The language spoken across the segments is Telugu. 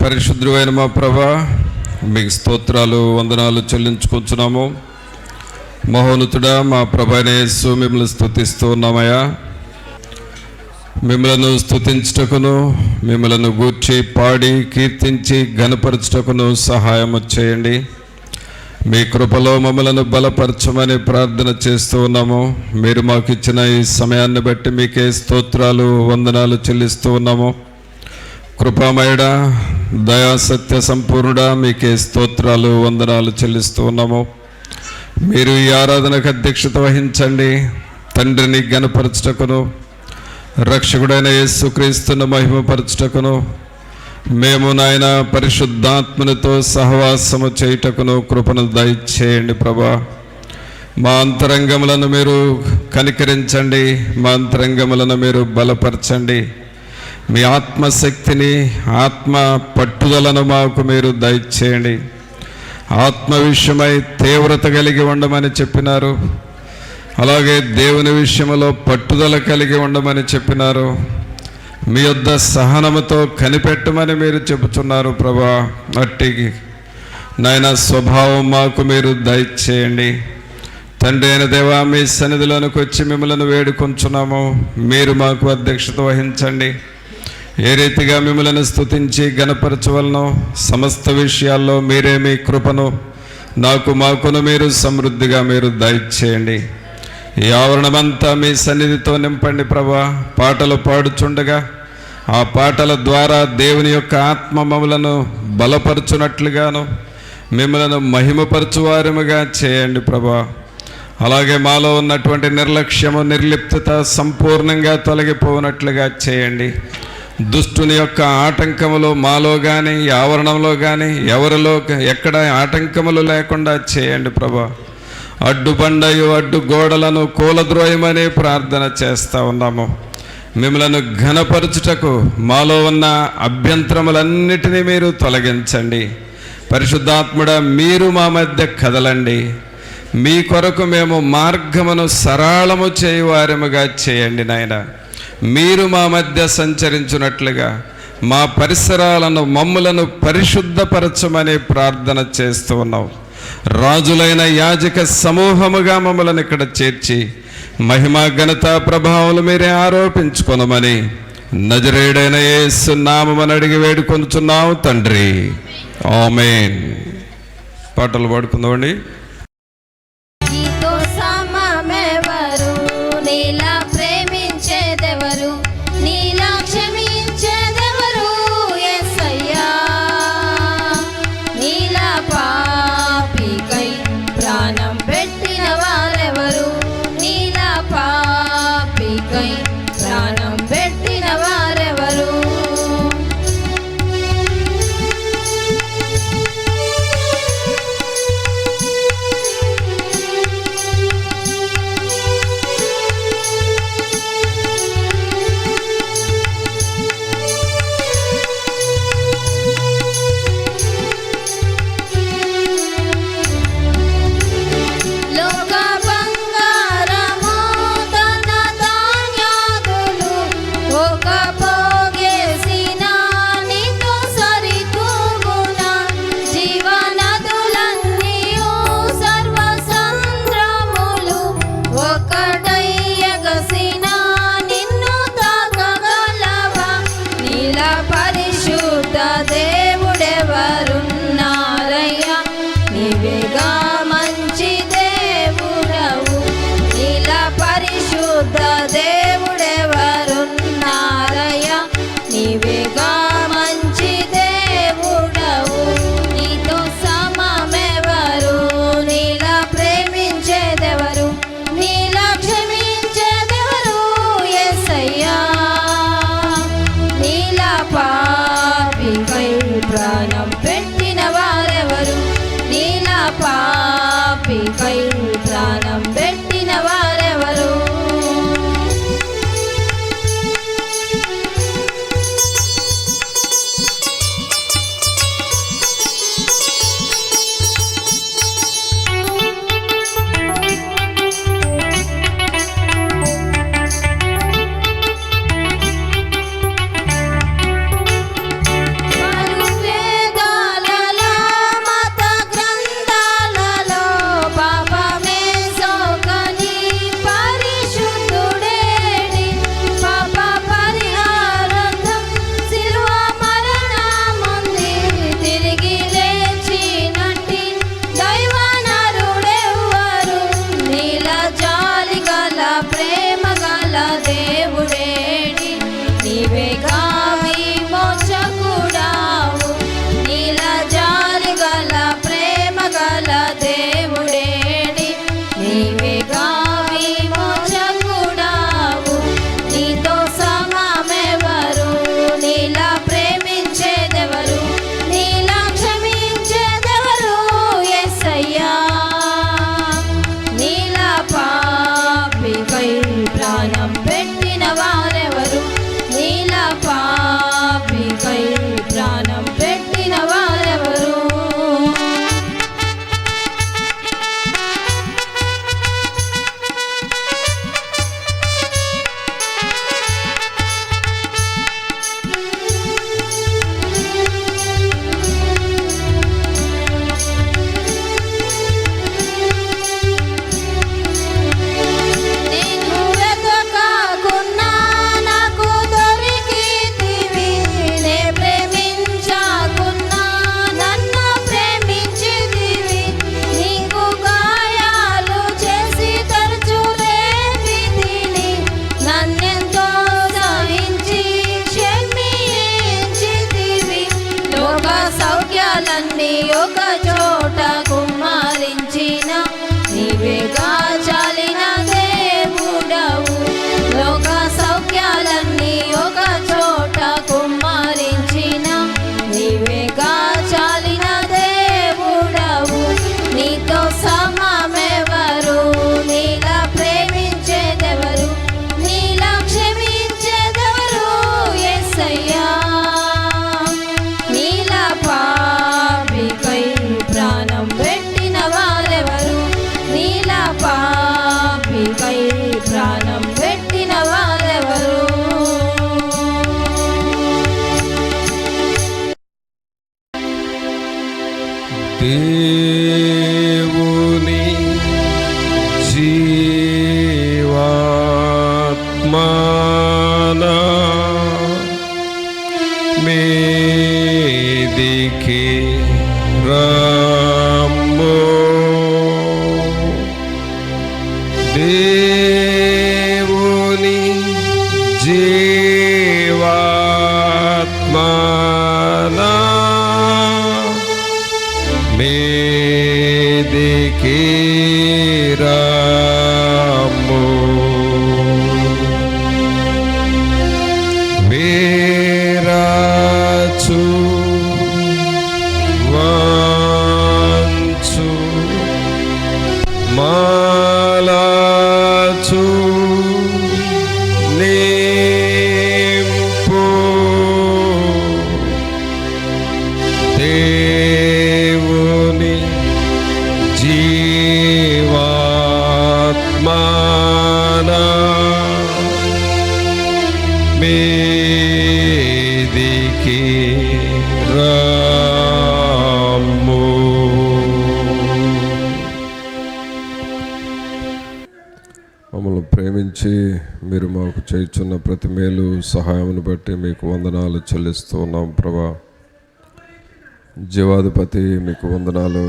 పరిశుద్ధుడైన మా ప్రభా, మీకు స్తోత్రాలు వందనాలు చెల్లించుకుంటున్నాము. మహోన్నతుడా మా ప్రభానే యేసు, మిమ్మల్ని స్తుతిస్తూ ఉన్నామయ్యా. మిమ్మలను స్తుతించుటకును, మిమ్మలను గూర్చి పాడి కీర్తించి ఘనపరచుటకును సహాయము చేయండి. మీ కృపలో మమ్మలను బలపరచమని ప్రార్థన చేస్తూ ఉన్నాము. మీరు మాకు ఇచ్చిన ఈ సమయాన్ని బట్టి మీకే స్తోత్రాలు వందనాలు చెల్లిస్తూ ఉన్నాము. కృపామయుడా, దయా సత్య సంపూర్ణుడా, మీకే స్తోత్రాలు వందనాలు చెల్లిస్తూ ఉన్నాము. మీరు ఈ ఆరాధనకు అధ్యక్షత వహించండి. తండ్రిని ఘనపరచుటకును, రక్షకుడైన యేసుక్రీస్తును మహిమపరచుటకును, మేము నాయన పరిశుద్ధాత్మనితో సహవాసము చేయుటకును కృపను దయచేయండి ప్రభా. మా అంతరంగములను మీరు కనికరించండి, మా అంతరంగములను మీరు బలపరచండి. మీ ఆత్మశక్తిని, ఆత్మ పట్టుదలను మాకు మీరు దయచేయండి. ఆత్మ విషయమై తీవ్రత కలిగి ఉండమని చెప్పినారు. అలాగే దేవుని విషయంలో పట్టుదల కలిగి ఉండమని చెప్పినారు. మీ యొద్ద సహనముతో కనిపెట్టమని మీరు చెబుతున్నారు ప్రభా. అట్టి నాయన స్వభావం మాకు మీరు దయచేయండి. తండ్రి అయిన దేవా, మీ సన్నిధిలోనికి వచ్చి మిమ్మల్ని వేడుకొంచున్నాము. మీరు మాకు అధ్యక్షత వహించండి. ఏ రీతిగా మిమ్మల్ని స్తుతించి ఘనపరచవలనో సమస్త విషయాల్లో మీరే మీ కృపను మాకును మీరు సమృద్ధిగా మీరు దయచేయండి. ఈ ఆవరణమంతా మీ సన్నిధితో నింపండి ప్రభా. పాటలు పాడుచుండగా ఆ పాటల ద్వారా దేవుని యొక్క ఆత్మ మమ్మలను బలపరచునట్లుగాను, మిమ్మలను మహిమపరచువారముగా చేయండి ప్రభా. అలాగే మాలో ఉన్నటువంటి నిర్లక్ష్యము, నిర్లిప్తత సంపూర్ణంగా తొలగిపోనట్లుగా చేయండి. దుష్టుని యొక్క ఆటంకములు మాలో కానీ, ఆవరణంలో కానీ, ఎవరిలో ఎక్కడ ఆటంకములు లేకుండా చేయండి ప్రభా. అడ్డుబండయు అడ్డు గోడలను కూలద్రోయమని ప్రార్థన చేస్తూ ఉన్నాము. మిమ్మలను ఘనపరచుటకు మాలో ఉన్న అభ్యంతరములన్నిటినీ మీరు తొలగించండి. పరిశుద్ధాత్ముడా, మీరు మా మధ్య కదలండి. మీ కొరకు మేము మార్గమును సరళము చేయువారముగా చేయండి నాయన. మీరు మా మధ్య సంచరించున్నట్లుగా మా పరిసరాలను, మమ్ములను పరిశుద్ధపరచమని ప్రార్థన చేస్తూ ఉన్నాం. రాజులైన యాజక సమూహముగా మమ్మల్ని ఇక్కడ చేర్చి మహిమ, ఘనత, ప్రభావాలు మీరే ఆరోపించుకొనమని నజరేయుడైన యేసు నామమున అడిగి వేడుకొనుచున్నాము తండ్రి, ఆమేన్. పాటలు పాడుకుందామండి. ఒక చోట కుమ్మరించిన నీవేగా చాలిన దేవుడవు. లోక సౌఖ్యాలన్నీ ఒక చోట కుమ్మరించిన నీవేగా చాలిన దేవుడవు. నీతో సమమెవరు, నీలా ప్రేమించేదెవరు, నీలా క్షమించేదెవరు యేసయ్యా. నీలా పాపికై ప్రాణం పెట్టిన వారెవరు, నీలా పాపికై ప్రాణం పెట్టిన వారెవరు. దేవుని జీవాత్మనా మీదికి రమ్ము. దేవుని జీవాత్మనా మీదికి రమ్ము. వీరాచు వంచు మాలాచు నింపు దేవుని జీవాత్మనా మీదికి రమ్ము. మమ్మల్ని ప్రేమించి మీరు మాకు చేయుచున్న ప్రతి మేలు సహాయమును బట్టి మీకు వందనాలు చెల్లిస్తూ ఉన్నాం ప్రభా. జీవాధిపతి మీకు వందనాలు,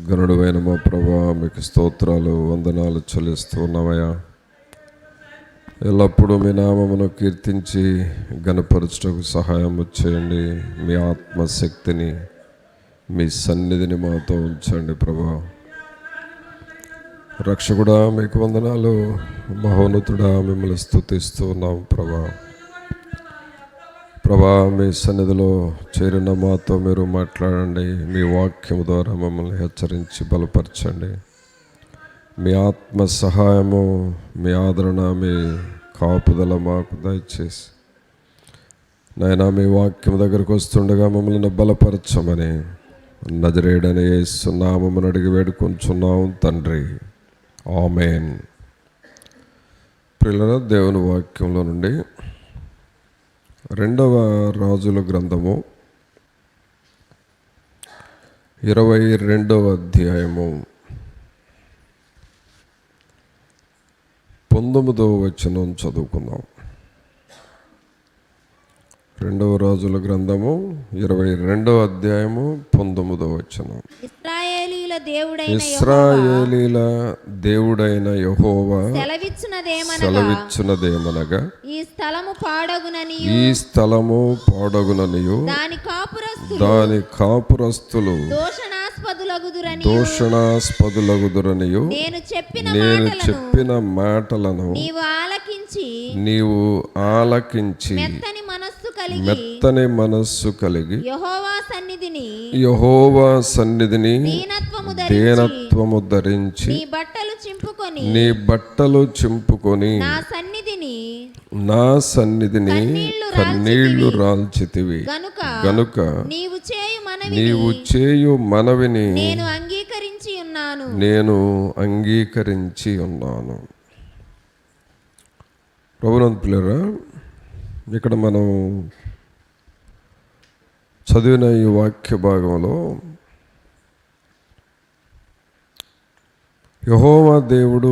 గనుడువైన మా ప్రభా మీకు స్తోత్రాలు వందనాలు చెల్లిస్తూ ఉన్నామయ్యా. ఎల్లప్పుడూ మీ నామమును కీర్తించి గణపరచుటకు సహాయం చేయండి. మీ ఆత్మశక్తిని, మీ సన్నిధిని మాతో ఉంచండి ప్రభా. రక్షకుడా మీకు వందనాలు, మహోన్నతుడా మిమ్మల్ని స్తుతిస్తూ ఉన్నాం ప్రభా. ప్రభా మీ సన్నిధిలో చేరిన మాతో మీరు మాట్లాడండి. మీ వాక్యము ద్వారా మమ్మల్ని హెచ్చరించి బలపరచండి. మీ ఆత్మ సహాయము, మీ ఆదరణ, మీ కాపుదల మాకు దయచేసి నాయనా మీ వాక్యం దగ్గరకు వస్తుండగా మమ్మల్ని బలపరచమని నజరేయుడైన యేసు నామమున అడిగి వేడుకొంచున్నాం తండ్రి, ఆమేన్. ప్రియులారా, దేవుని వాక్యంలో నుండి 2వ రాజుల గ్రంథము 22వ అధ్యాయము 19వ వచనం చదువుకుందాం. 2వ రాజుల గ్రంథము 22వ అధ్యాయము 19వ వచనం. ఇశ్రాయేలీల దేవుడైన యెహోవా సెలవిచ్చునదేమనగా, ఈ స్థలము పాడగుననియు దాని కాపురస్తులు దూషణాస్పదులగుదురనియు నేను చెప్పిన మాటలను నీవు ఆలకించి మెత్తని మనస్సు కలిగి యెహోవా సన్నిధిని దీనత్వము ధరించి నీ బట్టలు చింపుకొని నా సన్నిధిని కన్నీళ్లు రాల్చితివి గనుక నీవు చేయు మనవిని నేను అంగీకరించి ఉన్నాను. ప్రభునందు ప్రియులారా, ఇక్కడ మనం చదివిన ఈ వాక్య భాగంలో యెహోవా దేవుడు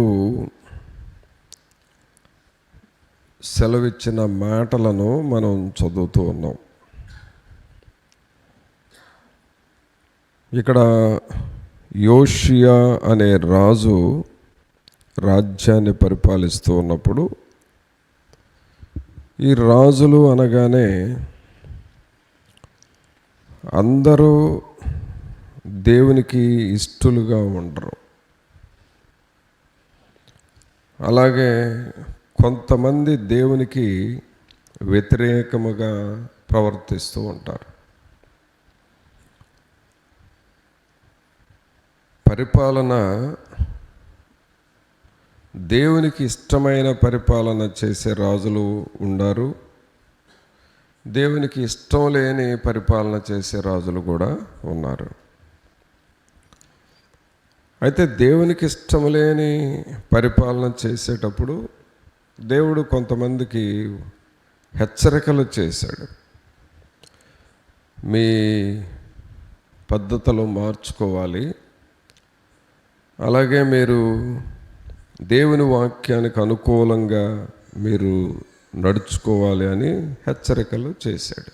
సెలవిచ్చిన మాటలను మనం చదువుతూ ఉన్నాం. ఇక్కడ యోషియా అనే రాజు రాజ్యాన్ని పరిపాలిస్తూ ఉన్నప్పుడు, ఈ రాజులు అనగానే అందరూ దేవునికి ఇష్టలుగా ఉండరు. అలాగే కొంతమంది దేవునికి వ్యతిరేకముగా ప్రవర్తిస్తూ ఉంటారు. పరిపాలన దేవునికి ఇష్టమైన పరిపాలన చేసే రాజులు ఉన్నారు, దేవునికి ఇష్టం లేని పరిపాలన చేసే రాజులు కూడా ఉన్నారు. అయితే దేవునికి ఇష్టం లేని పరిపాలన చేసేటప్పుడు దేవుడు కొంతమందికి హెచ్చరికలు చేశాడు. మీ పద్ధతులు మార్చుకోవాలి, అలాగే మీరు దేవుని వాక్యానికి అనుకూలంగా మీరు నడుచుకోవాలి అని హెచ్చరికలు చేశాడు.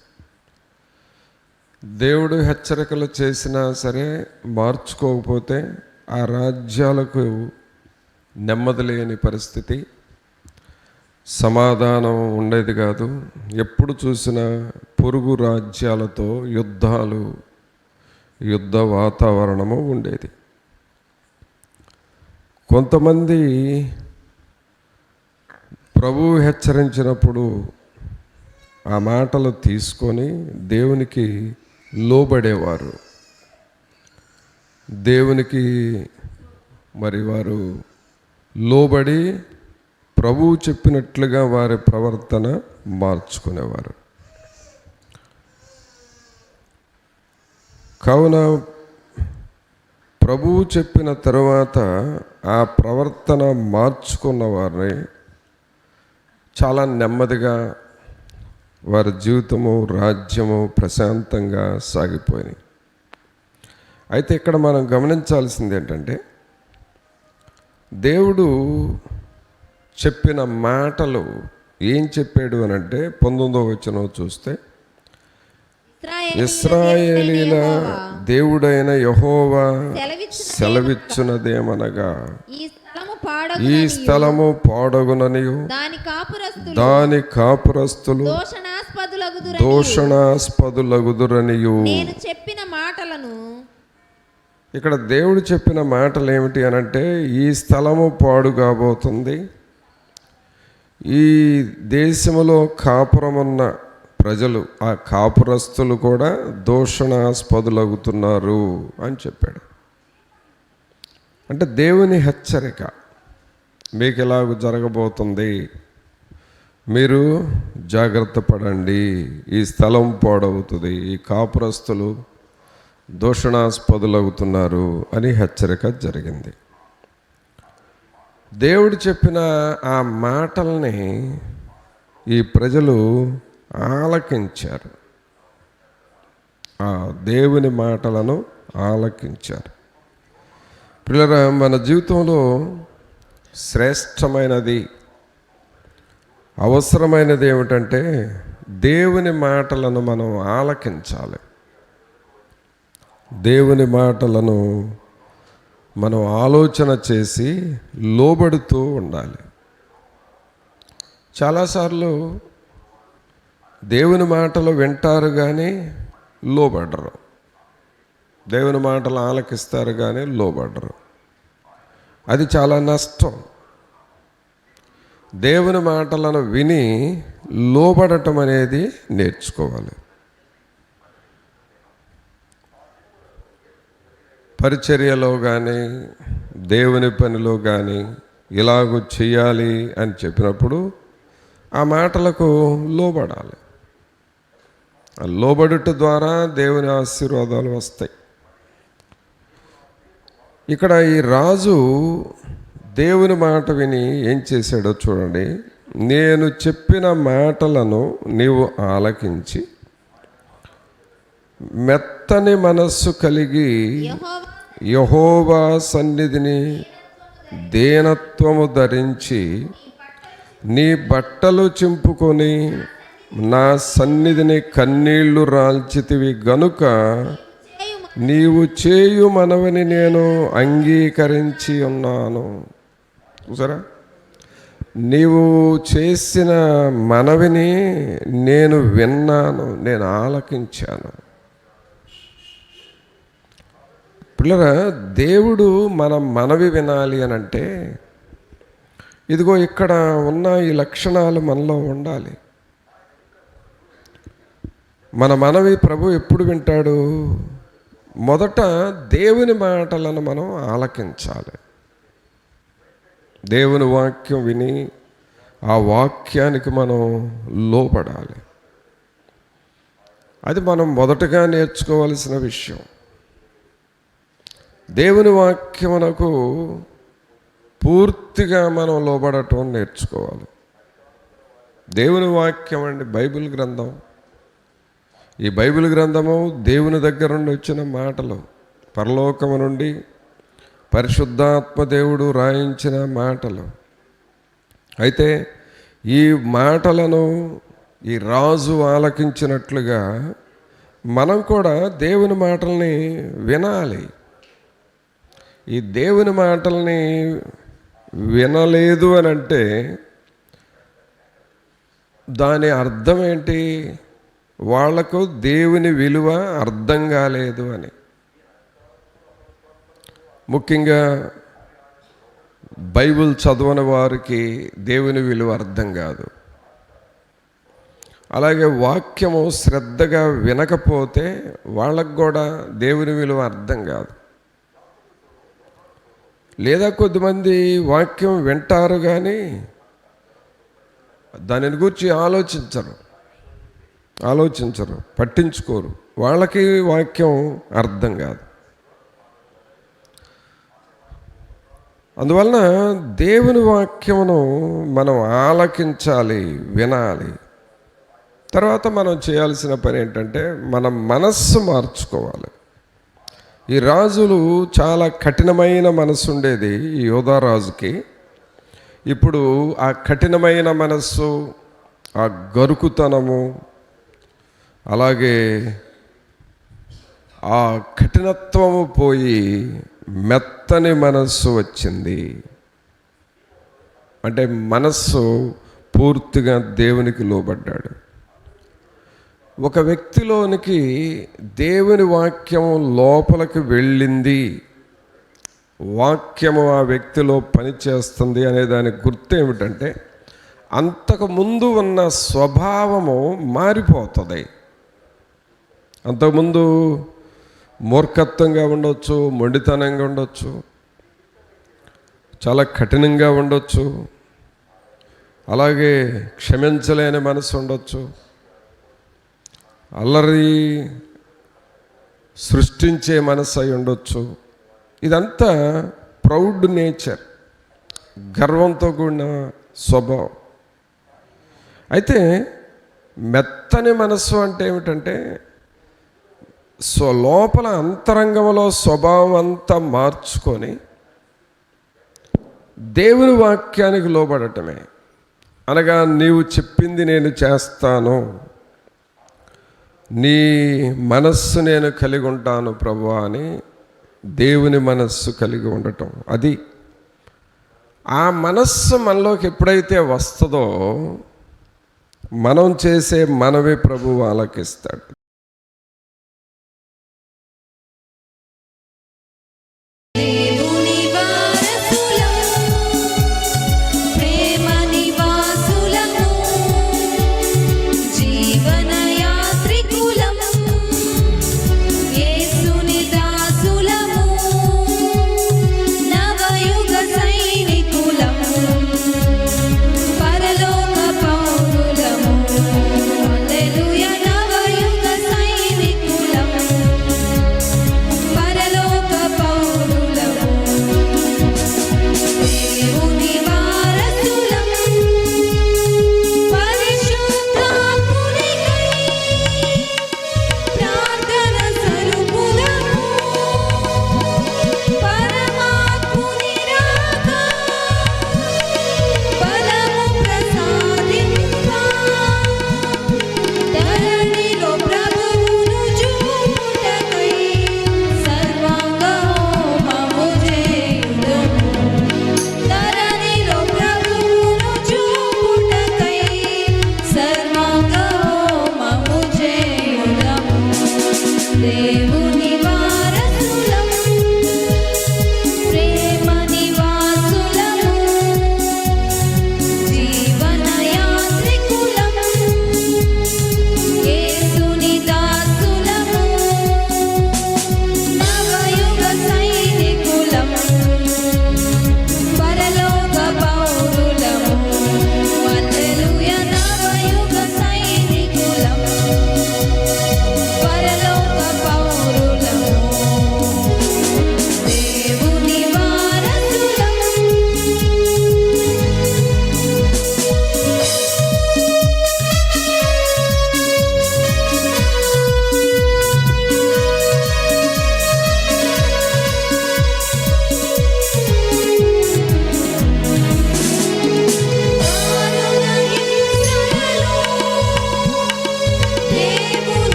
దేవుడు హెచ్చరికలు చేసినా సరే మార్చుకోకపోతే ఆ రాజ్యాలకు నెమ్మది లేని పరిస్థితి, సమాధానం ఉండేది కాదు. ఎప్పుడు చూసినా పొరుగు రాజ్యాలతో యుద్ధ వాతావరణము ఉండేది. కొంతమంది ప్రభువు హెచ్చరించినప్పుడు ఆ మాటలు తీసుకొని దేవునికి లోబడేవారు. దేవునికి మరి వారు లోబడి ప్రభువు చెప్పినట్లుగా వారి ప్రవర్తన మార్చుకునేవారు. కావున ప్రభువు చెప్పిన తరువాత ఆ ప్రవర్తన మార్చుకున్న వారిని చాలా నెమ్మదిగా వారి జీవితము, రాజ్యము ప్రశాంతంగా సాగిపోయినాయి. అయితే ఇక్కడ మనం గమనించాల్సింది ఏంటంటే, దేవుడు చెప్పిన మాటలు ఏం చెప్పాడు అని అంటే 19వ వచనం చూస్తే, ఇశ్రాయేలీల దేవుడైన యెహోవా సెలవిచ్చునదేమనగా, ఈ స్థలము పాడగుననియు దాని కాపురస్తులు దూషణాస్పదులగుదురనియు. చెప్పిన మాటలను, ఇక్కడ దేవుడు చెప్పిన మాటలు ఏమిటి అనంటే, ఈ స్థలము పాడు కాబోతుంది, ఈ దేశములో కాపురమున్న ప్రజలు, ఆ కాపురస్తులు కూడా దూషణాస్పదులగుతున్నారు అని చెప్పాడు. అంటే దేవుని హెచ్చరిక, మీకు ఇలాగ జరగబోతుంది, మీరు జాగ్రత్త పడండి, ఈ స్థలం పాడవుతుంది, ఈ కాపురస్తులు దూషణాస్పదులవుతున్నారు అని హెచ్చరిక జరిగింది. దేవుడు చెప్పిన ఆ మాటల్ని ఈ ప్రజలు ఆలకించారు, ఆ దేవుని మాటలను ఆలకించారు. ప్రియులారా, మన జీవితంలో శ్రేష్టమైనది, అవసరమైనది ఏమిటంటే దేవుని మాటలను మనం ఆలకించాలి. దేవుని మాటలను మనం ఆలోచన చేసి లోబడుతూ ఉండాలి. చాలాసార్లు దేవుని మాటలు వింటారు కానీ లోబడరు, దేవుని మాటలు ఆలకిస్తారు కానీ లోబడరు. అది చాలా నష్టం. దేవుని మాటలను విని లోబడటం అనేది నేర్చుకోవాలి. పరిచర్యలో కానీ దేవుని పనిలో కానీ ఇలాగూ చేయాలి అని చెప్పినప్పుడు ఆ మాటలకు లోబడాలి. ఆ లోబడుట ద్వారా దేవుని ఆశీర్వాదాలు వస్తాయి. ఇక్కడ ఈ రాజు దేవుని మాట విని ఏం చేశాడో చూడండి. నేను చెప్పిన మాటలను నీవు ఆలకించి మెత్తని మనస్సు కలిగి యెహోవా సన్నిధిని దీనత్వము ధరించి నీ బట్టలు చింపుకొని నా సన్నిధిని కన్నీళ్లు రాల్చితివి గనుక నీవు చేయు మనవని నేను అంగీకరించి ఉన్నాను. చూసారా, నీవు చేసిన మనవిని నేను విన్నాను, నేను ఆలకించాను. పిల్లరా, దేవుడు మన మనవి వినాలి అని అంటే ఇదిగో ఇక్కడ ఉన్న ఈ లక్షణాలు మనలో ఉండాలి. మన మనవి ప్రభు ఎప్పుడు వింటాడు? మొదట దేవుని మాటలను మనం ఆలకించాలి. దేవుని వాక్యం విని ఆ వాక్యానికి మనం లోపడాలి. అది మనం మొదటగా నేర్చుకోవాల్సిన విషయం. దేవుని వాక్యమునకు పూర్తిగా మనం లోబడటం నేర్చుకోవాలి. దేవుని వాక్యం అండి బైబిల్ గ్రంథం. ఈ బైబిల్ గ్రంథము దేవుని దగ్గర నుండి వచ్చిన మాటలు, పరలోకము నుండి పరిశుద్ధాత్మ దేవుడు రాయించిన మాటలు. అయితే ఈ మాటలను ఈ రాజు ఆలకించినట్లుగా మనం కూడా దేవుని మాటల్ని వినాలి. ఈ దేవుని మాటల్ని వినలేదు అని అంటే దాని అర్థం ఏంటి? వాళ్లకు దేవుని విలువ అర్థం కాలేదు అని. ముఖ్యంగా బైబిల్ చదవని వారికి దేవుని విలువ అర్థం కాదు. అలాగే వాక్యము శ్రద్ధగా వినకపోతే వాళ్ళకు కూడా దేవుని విలువ అర్థం కాదు. లేదా కొద్దిమంది వాక్యం వింటారు కానీ దానిని గురించి ఆలోచించరు, పట్టించుకోరు. వాళ్ళకి వాక్యం అర్థం కాదు. అందువలన దేవుని వాక్యమును మనం ఆలకించాలి, వినాలి. తర్వాత మనం చేయాల్సిన పని ఏంటంటే మన మనస్సు మార్చుకోవాలి. ఈ రాజులు చాలా కఠినమైన మనస్సు ఉండేది ఈ యోధారాజుకి. ఇప్పుడు ఆ కఠినమైన మనస్సు, ఆ గరుకుతనము, అలాగే ఆ కఠినత్వము పోయి మెత్తని మనస్సు వచ్చింది. అంటే మనస్సు పూర్తిగా దేవునికి లోబడ్డాడు. ఒక వ్యక్తిలోనికి దేవుని వాక్యము లోపలికి వెళ్ళింది, వాక్యము ఆ వ్యక్తిలో పనిచేస్తుంది అనే దానికి గుర్తు ఏమిటంటే అంతకుముందు ఉన్న స్వభావము మారిపోతుంది. అంతకుముందు మూర్ఖత్వంగా ఉండొచ్చు, మొండితనంగా ఉండొచ్చు, చాలా కఠినంగా ఉండొచ్చు, అలాగే క్షమించలేని మనసు ఉండొచ్చు, అల్లరి సృష్టించే మనసు అయి ఉండొచ్చు. ఇదంతా ప్రౌడ్ నేచర్, గర్వంతో కూడిన స్వభావం. అయితే మెత్తని మనస్సు అంటే ఏమిటంటే లోపల అంతరంగంలో స్వభావం అంతా మార్చుకొని దేవుని వాక్యానికి లోబడటమే. అనగా నీవు చెప్పింది నేను చేస్తాను, నీ మనస్సు నేను కలిగి ఉంటాను ప్రభువా అని దేవుని మనస్సు కలిగి ఉండటం. అది ఆ మనస్సు మనలోకి ఎప్పుడైతే వస్తుందో మనం చేసే మనవి ప్రభువు ఆలకిస్తాడు.